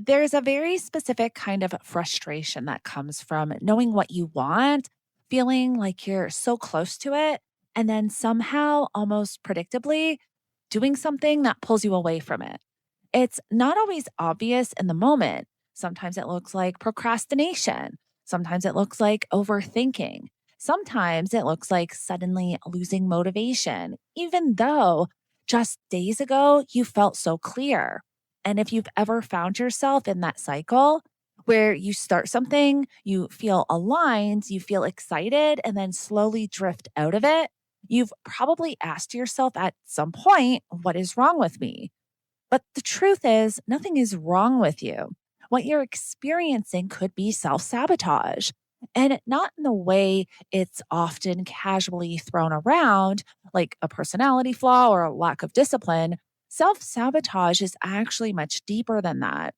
There's a very specific kind of frustration that comes from knowing what you want, feeling like you're so close to it, and then somehow, almost predictably, doing something that pulls you away from it. It's not always obvious in the moment. Sometimes it looks like procrastination. Sometimes it looks like overthinking. Sometimes it looks like suddenly losing motivation, even though just days ago you felt so clear. And if you've ever found yourself in that cycle where you start something, you feel aligned, you feel excited, and then slowly drift out of it, you've probably asked yourself at some point, what is wrong with me? But the truth is, nothing is wrong with you. What you're experiencing could be self sabotage. And not in the way it's often casually thrown around, like a personality flaw or a lack of discipline. Self sabotage is actually much deeper than that.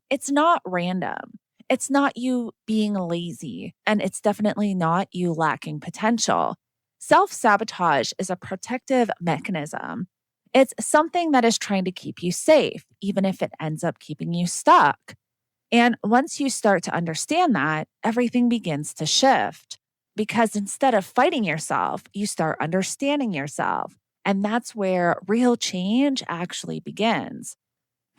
It's not random. It's not you being lazy, and it's definitely not you lacking potential. Self sabotage is a protective mechanism. It's something that is trying to keep you safe, even if it ends up keeping you stuck. And once you start to understand that, everything begins to shift because instead of fighting yourself, you start understanding yourself. And that's where real change actually begins.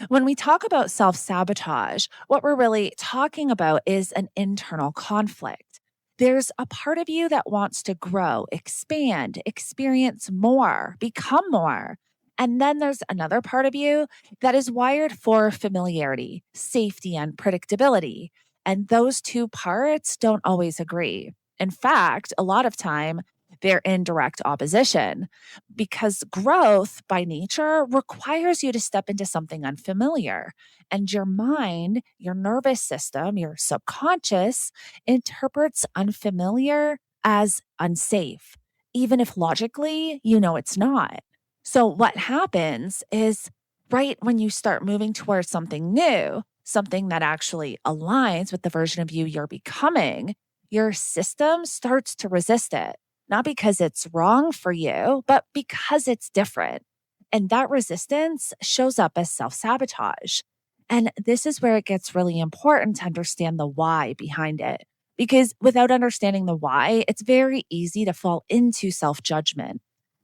When we talk about self sabotage, what we're really talking about is an internal conflict. There's a part of you that wants to grow, expand, experience more, become more. And then there's another part of you that is wired for familiarity, safety, and predictability. And those two parts don't always agree. In fact, a lot of time, they're in direct opposition because growth by nature requires you to step into something unfamiliar. And your mind, your nervous system, your subconscious interprets unfamiliar as unsafe, even if logically you know it's not. So, what happens is right when you start moving towards something new, something that actually aligns with the version of you you're becoming, your system starts to resist it not because it's wrong for you, but because it's different. And that resistance shows up as self sabotage. And this is where it gets really important to understand the why behind it. Because without understanding the why, it's very easy to fall into self judgment.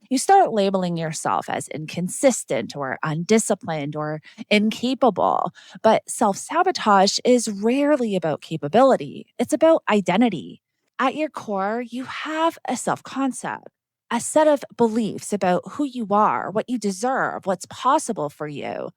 You start labeling yourself as inconsistent or undisciplined or incapable. But self sabotage is rarely about capability, it's about identity. At your core, you have a self concept, a set of beliefs about who you are, what you deserve, what's possible for you.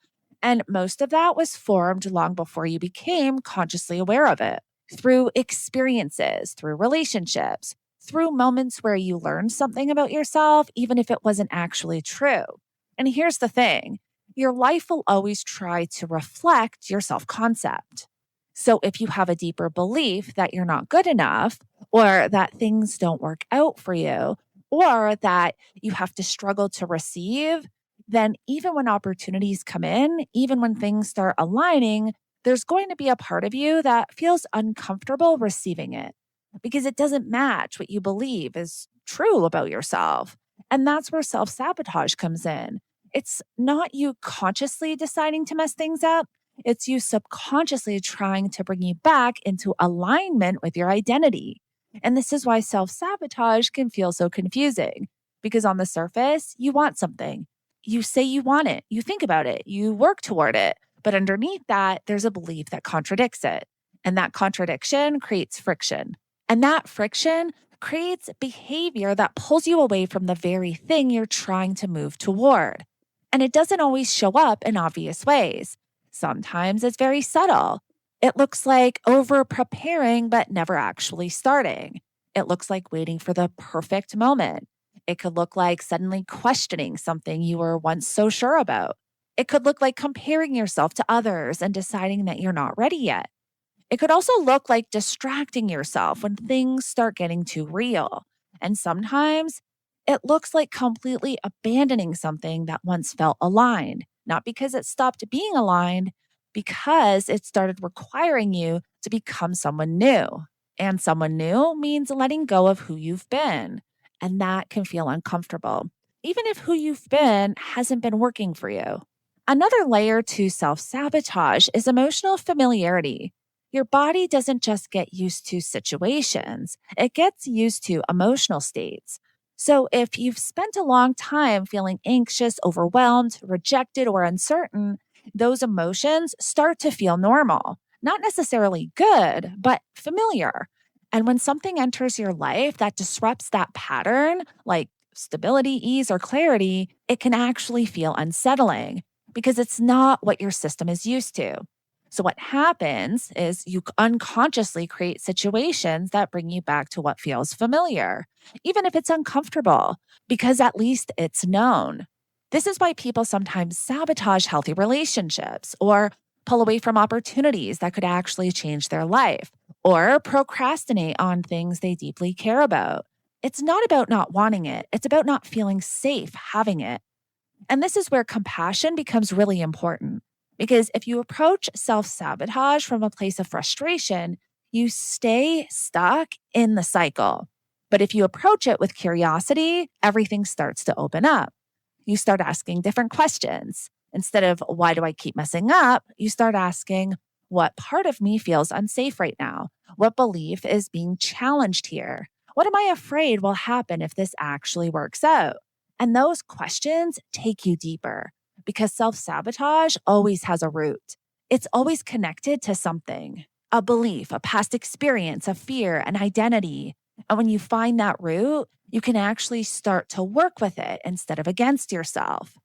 And most of that was formed long before you became consciously aware of it through experiences, through relationships, through moments where you learned something about yourself, even if it wasn't actually true. And here's the thing your life will always try to reflect your self concept. So if you have a deeper belief that you're not good enough, or that things don't work out for you, or that you have to struggle to receive, then even when opportunities come in, even when things start aligning, there's going to be a part of you that feels uncomfortable receiving it because it doesn't match what you believe is true about yourself. And that's where self sabotage comes in. It's not you consciously deciding to mess things up, it's you subconsciously trying to bring you back into alignment with your identity. And this is why self sabotage can feel so confusing because on the surface, you want something. You say you want it, you think about it, you work toward it. But underneath that, there's a belief that contradicts it. And that contradiction creates friction. And that friction creates behavior that pulls you away from the very thing you're trying to move toward. And it doesn't always show up in obvious ways. Sometimes it's very subtle. It looks like over preparing, but never actually starting. It looks like waiting for the perfect moment. It could look like suddenly questioning something you were once so sure about. It could look like comparing yourself to others and deciding that you're not ready yet. It could also look like distracting yourself when things start getting too real. And sometimes it looks like completely abandoning something that once felt aligned, not because it stopped being aligned, because it started requiring you to become someone new. And someone new means letting go of who you've been. And that can feel uncomfortable, even if who you've been hasn't been working for you. Another layer to self sabotage is emotional familiarity. Your body doesn't just get used to situations, it gets used to emotional states. So, if you've spent a long time feeling anxious, overwhelmed, rejected, or uncertain, those emotions start to feel normal. Not necessarily good, but familiar. And when something enters your life that disrupts that pattern, like stability, ease, or clarity, it can actually feel unsettling because it's not what your system is used to. So, what happens is you unconsciously create situations that bring you back to what feels familiar, even if it's uncomfortable, because at least it's known. This is why people sometimes sabotage healthy relationships or pull away from opportunities that could actually change their life or procrastinate on things they deeply care about. It's not about not wanting it, it's about not feeling safe having it. And this is where compassion becomes really important. Because if you approach self sabotage from a place of frustration, you stay stuck in the cycle. But if you approach it with curiosity, everything starts to open up. You start asking different questions. Instead of, why do I keep messing up? You start asking, what part of me feels unsafe right now? What belief is being challenged here? What am I afraid will happen if this actually works out? And those questions take you deeper because self sabotage always has a root. It's always connected to something, a belief, a past experience, a fear, an identity. And when you find that root, you can actually start to work with it instead of against yourself.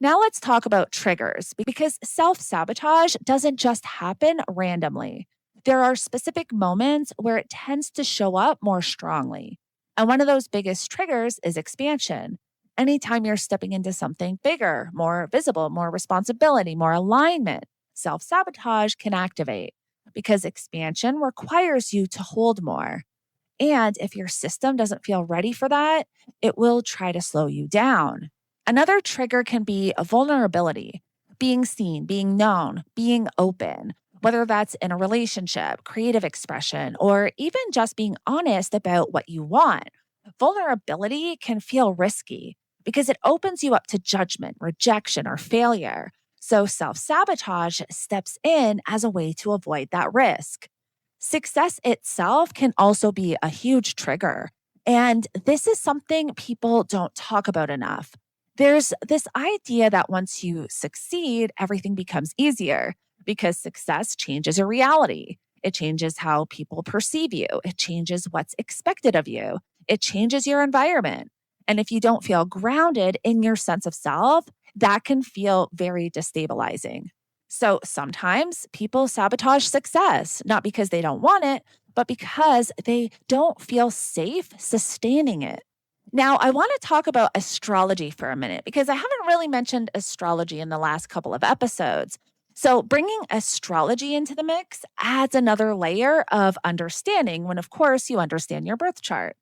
Now let's talk about triggers because self sabotage doesn't just happen randomly. There are specific moments where it tends to show up more strongly. And one of those biggest triggers is expansion. Anytime you're stepping into something bigger, more visible, more responsibility, more alignment, self sabotage can activate because expansion requires you to hold more. And if your system doesn't feel ready for that, it will try to slow you down. Another trigger can be a vulnerability, being seen, being known, being open, whether that's in a relationship, creative expression, or even just being honest about what you want. Vulnerability can feel risky because it opens you up to judgment, rejection, or failure. So self sabotage steps in as a way to avoid that risk. Success itself can also be a huge trigger. And this is something people don't talk about enough. There's this idea that once you succeed, everything becomes easier because success changes your reality. It changes how people perceive you, it changes what's expected of you, it changes your environment. And if you don't feel grounded in your sense of self, that can feel very destabilizing. So sometimes people sabotage success, not because they don't want it, but because they don't feel safe sustaining it. Now, I want to talk about astrology for a minute because I haven't really mentioned astrology in the last couple of episodes. So, bringing astrology into the mix adds another layer of understanding when, of course, you understand your birth chart.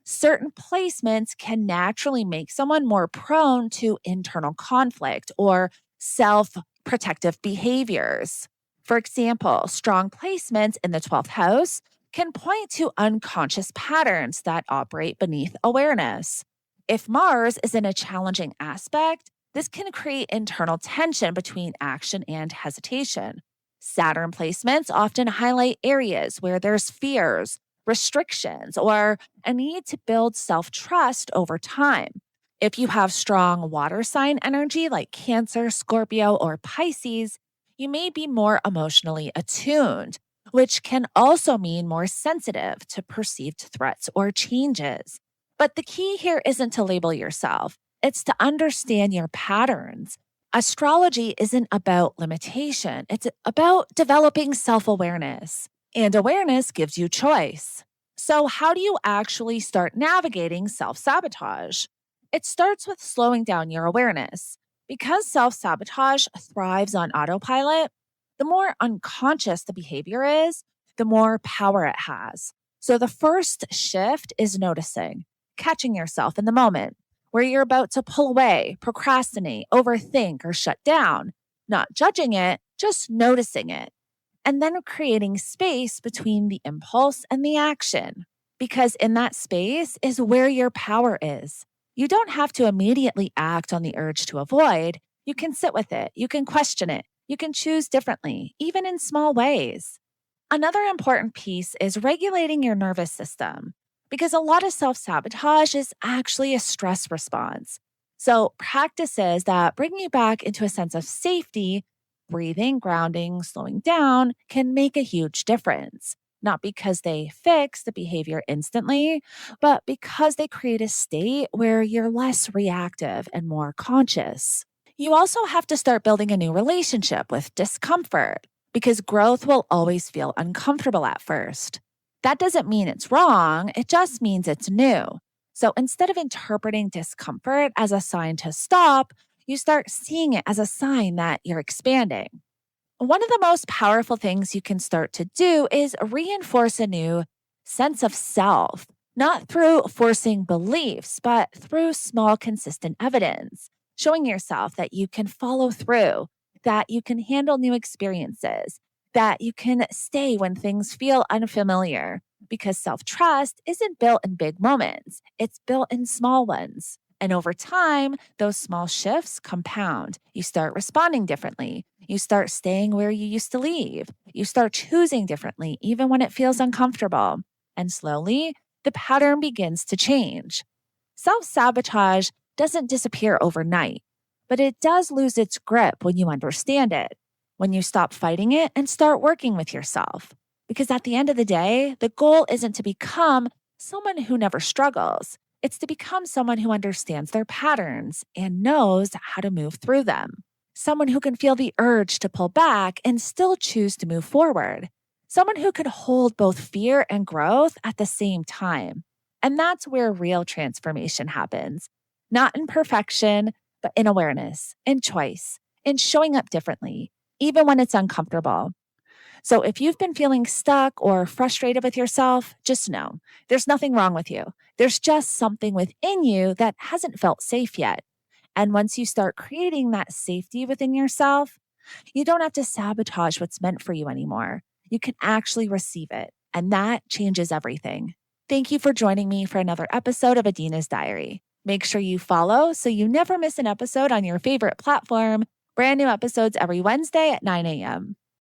Certain placements can naturally make someone more prone to internal conflict or self protective behaviors. For example, strong placements in the 12th house can point to unconscious patterns that operate beneath awareness. If Mars is in a challenging aspect, this can create internal tension between action and hesitation. Saturn placements often highlight areas where there's fears, restrictions, or a need to build self trust over time. If you have strong water sign energy like Cancer, Scorpio, or Pisces, you may be more emotionally attuned, which can also mean more sensitive to perceived threats or changes. But the key here isn't to label yourself, it's to understand your patterns. Astrology isn't about limitation, it's about developing self awareness. And awareness gives you choice. So, how do you actually start navigating self sabotage? It starts with slowing down your awareness. Because self sabotage thrives on autopilot, the more unconscious the behavior is, the more power it has. So, the first shift is noticing, catching yourself in the moment where you're about to pull away, procrastinate, overthink, or shut down, not judging it, just noticing it and then creating space between the impulse and the action. Because in that space is where your power is. You don't have to immediately act on the urge to avoid. You can sit with it, you can question it, you can choose differently, even in small ways. Another important piece is regulating your nervous system because a lot of self sabotage is actually a stress response. So, practices that bring you back into a sense of safety, breathing, grounding, slowing down, can make a huge difference. Not because they fix the behavior instantly, but because they create a state where you're less reactive and more conscious. You also have to start building a new relationship with discomfort because growth will always feel uncomfortable at first. That doesn't mean it's wrong, it just means it's new. So instead of interpreting discomfort as a sign to stop, you start seeing it as a sign that you're expanding. One of the most powerful things you can start to do is reinforce a new sense of self, not through forcing beliefs, but through small, consistent evidence, showing yourself that you can follow through, that you can handle new experiences, that you can stay when things feel unfamiliar. Because self trust isn't built in big moments, it's built in small ones. And over time, those small shifts compound. You start responding differently. You start staying where you used to leave. You start choosing differently, even when it feels uncomfortable. And slowly, the pattern begins to change. Self sabotage doesn't disappear overnight, but it does lose its grip when you understand it, when you stop fighting it and start working with yourself. Because at the end of the day, the goal isn't to become someone who never struggles. It's to become someone who understands their patterns and knows how to move through them. Someone who can feel the urge to pull back and still choose to move forward. Someone who can hold both fear and growth at the same time. And that's where real transformation happens. Not in perfection, but in awareness, in choice, in showing up differently, even when it's uncomfortable. So if you've been feeling stuck or frustrated with yourself, just know there's nothing wrong with you. There's just something within you that hasn't felt safe yet. And once you start creating that safety within yourself, you don't have to sabotage what's meant for you anymore. You can actually receive it. And that changes everything. Thank you for joining me for another episode of Adeana's Diary. Make sure you follow so you never miss an episode on your favorite platform. Brand new episodes every Wednesday at 9 a.m.